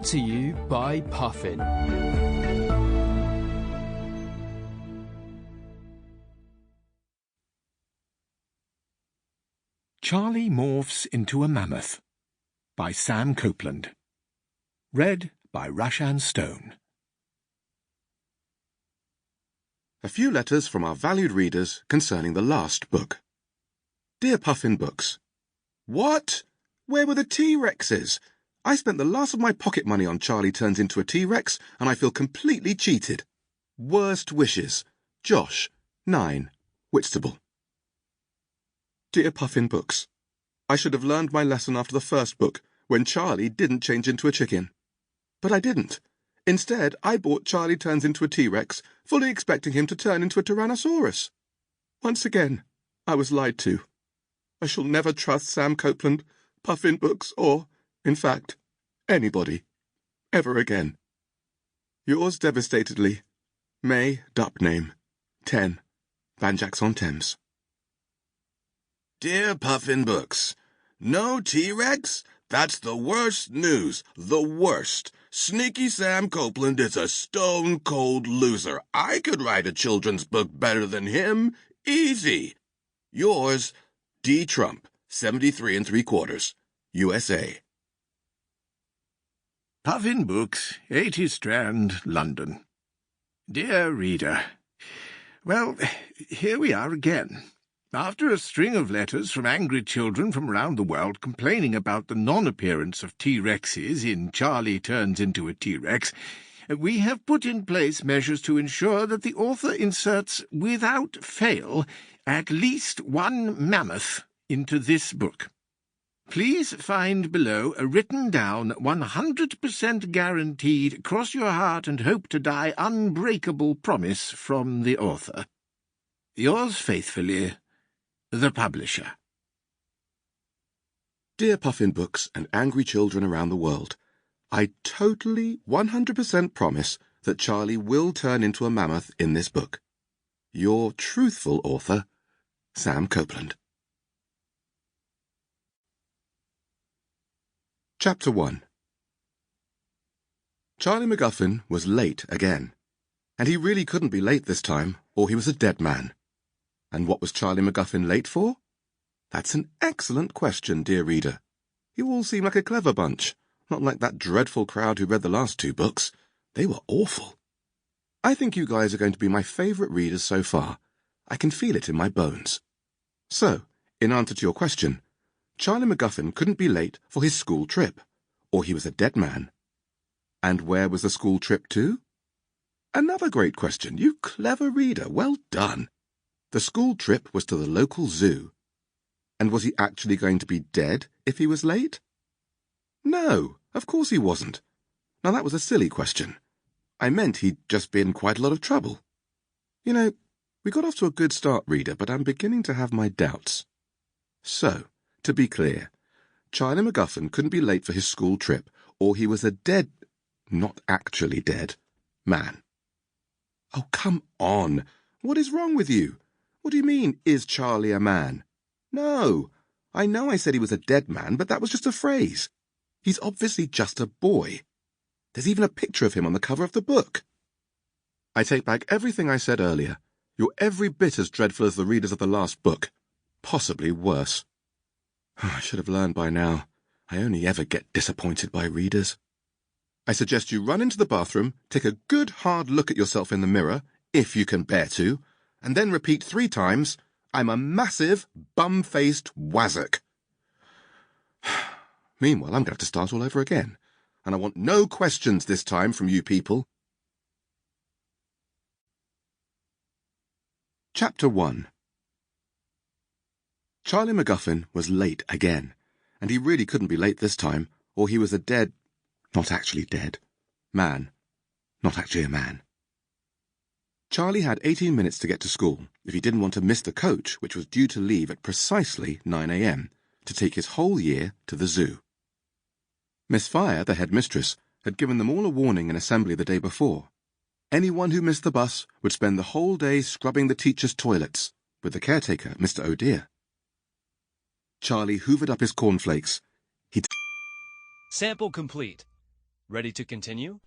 to you by Puffin. Charlie Morphs into a Mammoth by Sam Copeland. Read by Rhashan Stone. A few letters from our valued readers concerning the last book. Dear Puffin Books. What? Where were the T-Rexes? I spent the last of my pocket money on Charlie Turns into a T-Rex, and I feel completely cheated. Worst wishes. Josh, 9, Whitstable. Dear Puffin Books, I should have learned my lesson after the first book, when Charlie didn't change into a chicken. But I didn't. Instead, I bought Charlie Turns into a T-Rex, fully expecting him to turn into a Tyrannosaurus. Once again, I was lied to. I shall never trust Sam Copeland, Puffin Books, or, in fact, anybody, ever again. Yours devastatedly, May Dupname, 10, Banjacks-on-Thames. Dear Puffin Books, no T-Rex? That's the worst news, the worst. Sneaky Sam Copeland is a stone-cold loser. I could write a children's book better than him. Easy. Yours, D. Trump, 73 3/4, USA. Puffin Books, 80 Strand, London. Dear reader, well, here we are again. After a string of letters from angry children from around the world complaining about the non-appearance of T-Rexes in Charlie Turns into a T-Rex, we have put in place measures to ensure that the author inserts, without fail, at least one mammoth into this book. Please find below a written-down, 100% guaranteed, cross-your-heart-and-hope-to-die unbreakable promise from the author. Yours faithfully, the Publisher. Dear Puffin Books and angry children around the world, I totally, 100% promise that Charlie will turn into a mammoth in this book. Your truthful author, Sam Copeland. Chapter 1. Charlie McGuffin was late again, and he really couldn't be late this time, or he was a dead man. And what was Charlie McGuffin late for? That's an excellent question, dear reader. You all seem like a clever bunch, not like that dreadful crowd who read the last 2 books. They were awful. I think you guys are going to be my favourite readers so far. I can feel it in my bones. So, in answer to your question, Charlie McGuffin couldn't be late for his school trip, or he was a dead man. And where was the school trip to? Another great question, you clever reader, well done. The school trip was to the local zoo. And was he actually going to be dead if he was late? No, of course he wasn't. Now that was a silly question. I meant he'd just been in quite a lot of trouble. You know, we got off to a good start, reader, but I'm beginning to have my doubts. So, to be clear, Charlie McGuffin couldn't be late for his school trip, or he was a dead, not actually dead, man. Oh, come on. What is wrong with you? What do you mean, is Charlie a man? No, I know I said he was a dead man, but that was just a phrase. He's obviously just a boy. There's even a picture of him on the cover of the book. I take back everything I said earlier. You're every bit as dreadful as the readers of the last book. Possibly worse. I should have learned by now. I only ever get disappointed by readers. I suggest you run into the bathroom, take a good hard look at yourself in the mirror, if you can bear to, and then repeat 3 times, I'm a massive, bum-faced wazzock. Meanwhile, I'm going to have to start all over again, and I want no questions this time from you people. Chapter 1. Charlie McGuffin was late again, and he really couldn't be late this time, or he was a dead, not actually dead, man, not actually a man. Charlie had 18 minutes to get to school if he didn't want to miss the coach, which was due to leave at precisely 9 a.m. to take his whole year to the zoo. Miss Fire, the headmistress, had given them all a warning in assembly the day before. Anyone who missed the bus would spend the whole day scrubbing the teachers' toilets, with the caretaker, Mr. O'Dear. Charlie hoovered up his cornflakes. Sample complete. Ready to continue?